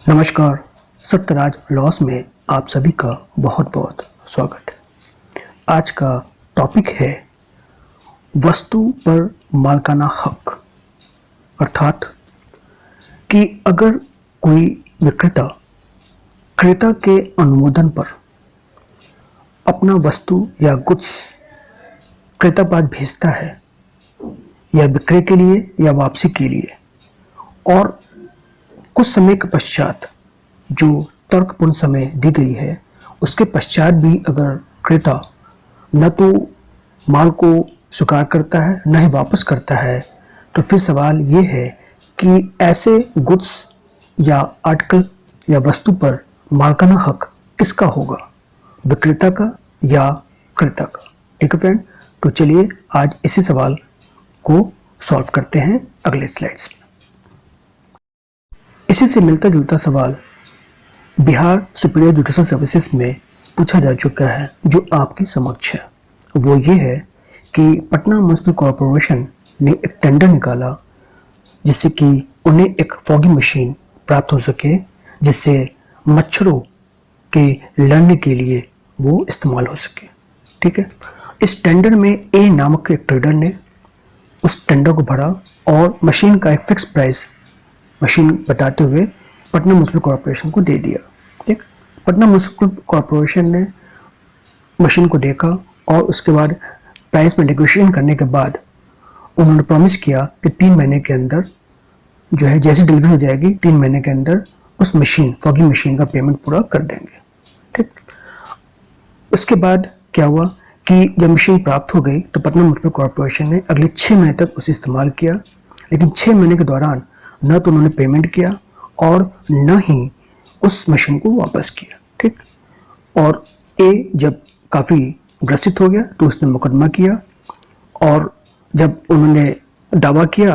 नमस्कार। सत्यराज लॉस में आप सभी का बहुत बहुत स्वागत है। आज का टॉपिक है वस्तु पर मालिकाना हक, अर्थात कि अगर कोई विक्रेता क्रेता के अनुमोदन पर अपना वस्तु या गुड्स क्रेता पास भेजता है या विक्रय के लिए या वापसी के लिए, और कुछ समय के पश्चात जो तर्कपूर्ण समय दी गई है उसके पश्चात भी अगर क्रेता न तो माल को स्वीकार करता है न ही वापस करता है, तो फिर सवाल ये है कि ऐसे गुड्स या आर्टिकल या वस्तु पर मालिकाना हक किसका होगा, विक्रेता का या क्रेता का। ठीक है फ्रेंड, तो चलिए आज इसी सवाल को सॉल्व करते हैं अगले स्लाइड्स में। इसी से मिलता जुलता सवाल बिहार सुपीरियर जुडिशल सर्विसेज में पूछा जा चुका है, जो आपके समक्ष है। वो ये है कि पटना म्युनिसिपल कॉरपोरेशन ने एक टेंडर निकाला जिससे कि उन्हें एक फॉगिंग मशीन प्राप्त हो सके, जिससे मच्छरों के लड़ने के लिए वो इस्तेमाल हो सके। ठीक है, इस टेंडर में ए नामक एक ट्रेडर ने उस टेंडर को भरा और मशीन का एक फिक्स प्राइस मशीन बताते हुए पटना म्युनिसिपल कॉरपोरेशन को दे दिया। ठीक, पटना म्युनिसिपल कॉरपोरेशन ने मशीन को देखा और उसके बाद प्राइस में नेगोशिएशन करने के बाद उन्होंने प्रॉमिस किया कि 3 महीने के अंदर जो है, जैसी डिलीवरी हो जाएगी 3 महीने के अंदर उस मशीन फॉगिंग मशीन का पेमेंट पूरा कर देंगे। ठीक, उसके बाद क्या हुआ कि जब मशीन प्राप्त हो गई तो पटना म्युनिसिपल कॉरपोरेशन ने अगले 6 महीने तक उसे इस्तेमाल किया, लेकिन 6 महीने के दौरान न तो उन्होंने पेमेंट किया और न ही उस मशीन को वापस किया। ठीक, और ए जब काफ़ी ग्रसित हो गया तो उसने मुकदमा किया, और जब उन्होंने दावा किया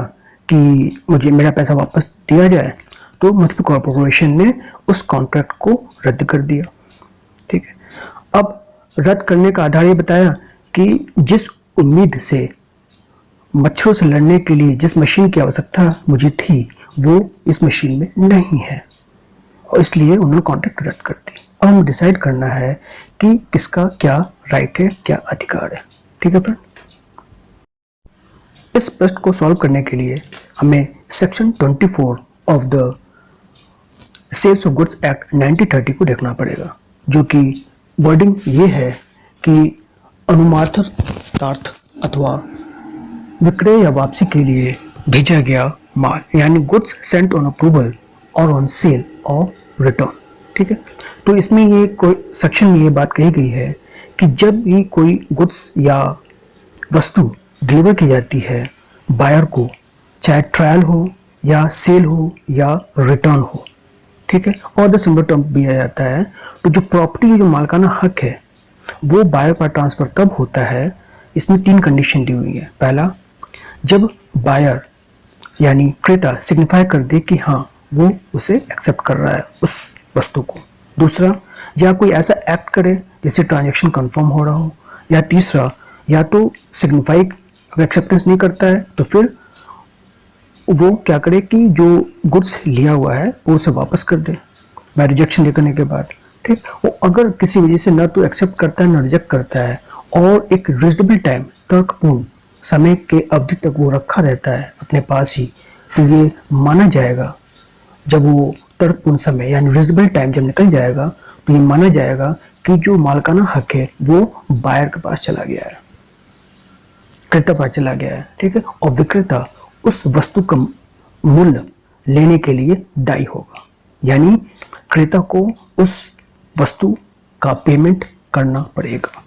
कि मुझे मेरा पैसा वापस दिया जाए, तो म्युनिसिपल कॉरपोरेशन ने उस कॉन्ट्रैक्ट को रद्द कर दिया। ठीक है, अब रद्द करने का आधार ये बताया कि जिस उम्मीद से मच्छरों से लड़ने के लिए जिस मशीन की आवश्यकता मुझे थी वो इस मशीन में नहीं है, और इसलिए उन्होंने कॉन्ट्रैक्ट रद्द कर दी। अब हमें डिसाइड करना है कि किसका क्या राइट है, क्या अधिकार है। ठीक है फ्रेंड, इस प्रश्न को सॉल्व करने के लिए हमें section 24 of the sales of goods act 1930 को देखना पड़ेगा, जो कि वर्डिंग ये है कि अनुमानार्थ अथवा विक्रय या वापसी के लिए भेजा गया माल, यानी गुड्स सेंट ऑन अप्रूवल और ऑन सेल और रिटर्न। ठीक है, तो इसमें ये कोई सेक्शन में ये बात कही गई है कि जब भी कोई गुड्स या वस्तु डिलीवर की जाती है बायर को, चाहे ट्रायल हो या सेल हो या रिटर्न हो, ठीक है, और द सिंबल टर्म दिया जाता है, तो जो प्रॉपर्टी, जो मालिकाना हक है, वो बायर पर ट्रांसफर तब होता है। इसमें 3 कंडीशन दी हुई है। पहला, जब बायर यानी क्रेता सिग्निफाई कर दे कि हाँ वो उसे एक्सेप्ट कर रहा है उस वस्तु को। दूसरा, या कोई ऐसा एक्ट करे जिससे ट्रांजैक्शन कंफर्म हो रहा हो। या तीसरा, या तो सिग्निफाई एक्सेप्टेंस नहीं करता है तो फिर वो क्या करे कि जो गुड्स लिया हुआ है वो उसे वापस कर दे बाय रिजेक्शन लेने के बाद। ठीक, वो अगर किसी वजह से न तो एक्सेप्ट करता है न रिजेक्ट करता है और एक रीजनेबल टाइम, तर्कपूर्ण समय के अवधि तक वो रखा रहता है अपने पास ही, तो ये माना जाएगा, जब वो तर्कपूर्ण समय यानी रीजनेबल टाइम जब निकल जाएगा तो ये माना जाएगा कि जो मालिकाना हक है वो बायर के पास चला गया है, क्रेता पास चला गया है। ठीक है, और विक्रेता उस वस्तु का मूल्य लेने के लिए दायी होगा, यानी क्रेता को उस वस्तु का पेमेंट करना पड़ेगा।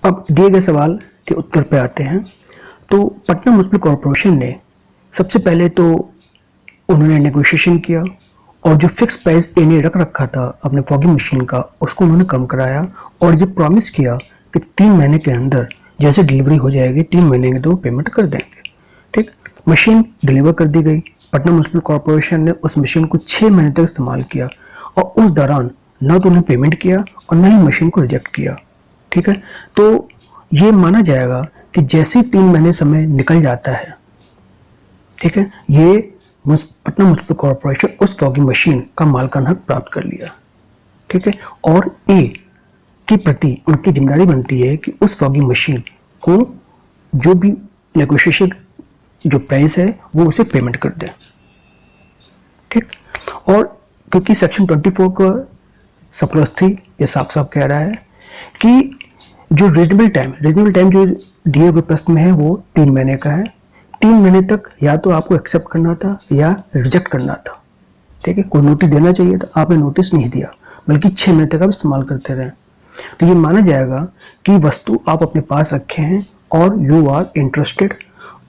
अब दिए गए सवाल के उत्तर पे आते हैं। तो पटना म्युनिसिपल कॉरपोरेशन ने सबसे पहले तो उन्होंने नेगोशिएशन किया और जो फिक्स प्राइस इन्हें रख रखा था अपने फॉगिंग मशीन का, उसको उन्होंने कम कराया और ये प्रॉमिस किया कि 3 महीने के अंदर जैसे डिलीवरी हो जाएगी 3 महीने के तो पेमेंट कर देंगे। ठीक, मशीन डिलीवर कर दी गई। पटना म्युनिसिपल कॉरपोरेशन ने उस मशीन को 6 महीने तक इस्तेमाल किया और उस दौरान न तो उन्हें पेमेंट किया और न ही मशीन को रिजेक्ट किया। ठीक है, तो ये माना जाएगा कि जैसे 3 महीने समय निकल जाता है, ठीक है, ये पटना म्युनिसिपल कॉरपोरेशन उस फॉगिंग मशीन का मालिकाना हक प्राप्त कर लिया, ठीक है। और ए की प्रति उनकी जिम्मेदारी बनती है कि उस फॉगिंग मशीन को जो भी नेगोशिएशन जो प्राइस है वो उसे पेमेंट कर दे, ठीक। और क्योंकि सेक्शन 24 का सब क्लॉज 3 ये साफ साफ कह रहा है कि जो रीजनेबल टाइम जो दिए हुए प्रश्न में है वो 3 महीने का है। 3 महीने तक या तो आपको एक्सेप्ट करना था या रिजेक्ट करना था, ठीक है। कोई नोटिस देना चाहिए था, आपने नोटिस नहीं दिया, बल्कि 6 महीने तक आप इस्तेमाल करते रहे, तो ये माना जाएगा कि वस्तु आप अपने पास रखे हैं और यू आर इंटरेस्टेड,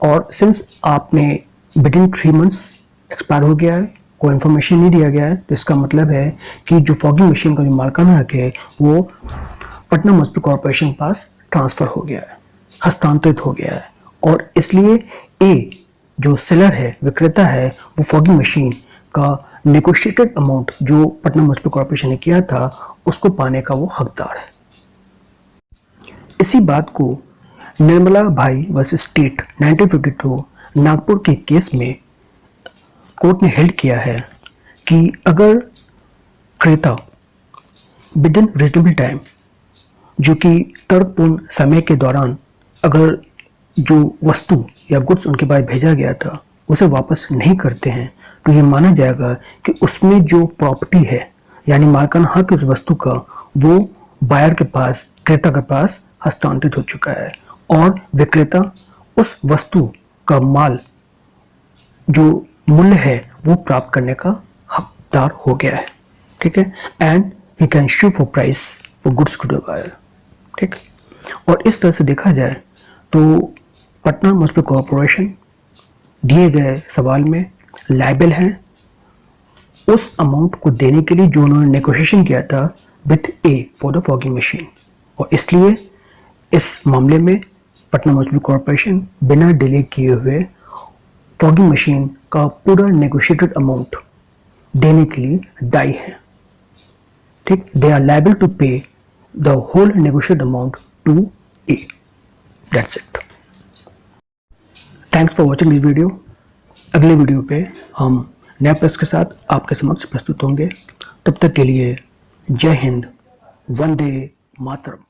और सिंस आपने विदिन 3 मंथ्स एक्सपायर हो गया है, कोई इन्फॉर्मेशन नहीं दिया गया है, तो इसका मतलब है कि जो फॉगिंग मशीन का जो मालिकाना हक है वो पटना म्युनिसिपल कॉरपोरेशन पास ट्रांसफर हो गया है, हस्तांतरित हो गया है। और इसलिए ए जो सेलर है, विक्रेता है, वो फॉगिंग मशीन का नेगोशिएटेड अमाउंट जो पटना म्युनिसिपल कॉरपोरेशन ने किया था उसको पाने का वो हकदार है। इसी बात को निर्मला भाई वर्सेस स्टेट 1952 नागपुर के केस में कोर्ट ने हेल्ड किया है कि अगर क्रेता विद इन रीजनेबल टाइम, जो कि तर्कपूर्ण समय के दौरान, अगर जो वस्तु या गुड्स उनके पास भेजा गया था उसे वापस नहीं करते हैं, तो ये माना जाएगा कि उसमें जो प्रॉपर्टी है यानी मालिकाना हक उस वस्तु का वो बायर के पास, क्रेता के पास हस्तांतरित हो चुका है और विक्रेता उस वस्तु का माल जो मूल्य है वो प्राप्त करने का हकदार हो गया है, ठीक है। And he can sue for price for goods to the buyer, ठीक। और इस तरह से देखा जाए तो पटना म्युनिसिपल कॉरपोरेशन दिए गए सवाल में लायबल है उस अमाउंट को देने के लिए जो उन्होंने नेगोशिएशन किया था with A for the fogging machine, और इसलिए इस मामले में पटना म्युनिसिपल कॉरपोरेशन बिना डिले किए हुए फॉगिंग मशीन का पूरा नेगोशिएटेड अमाउंट देने के लिए दायी है, ठीक। They are liable to pay the whole negotiated amount to a, that's it. Thanks for watching this video. अगले वीडियो पे हम नए प्रश्न के साथ आपके समक्ष प्रस्तुत होंगे। तब तक के लिए जय हिंद, वंदे मातरम।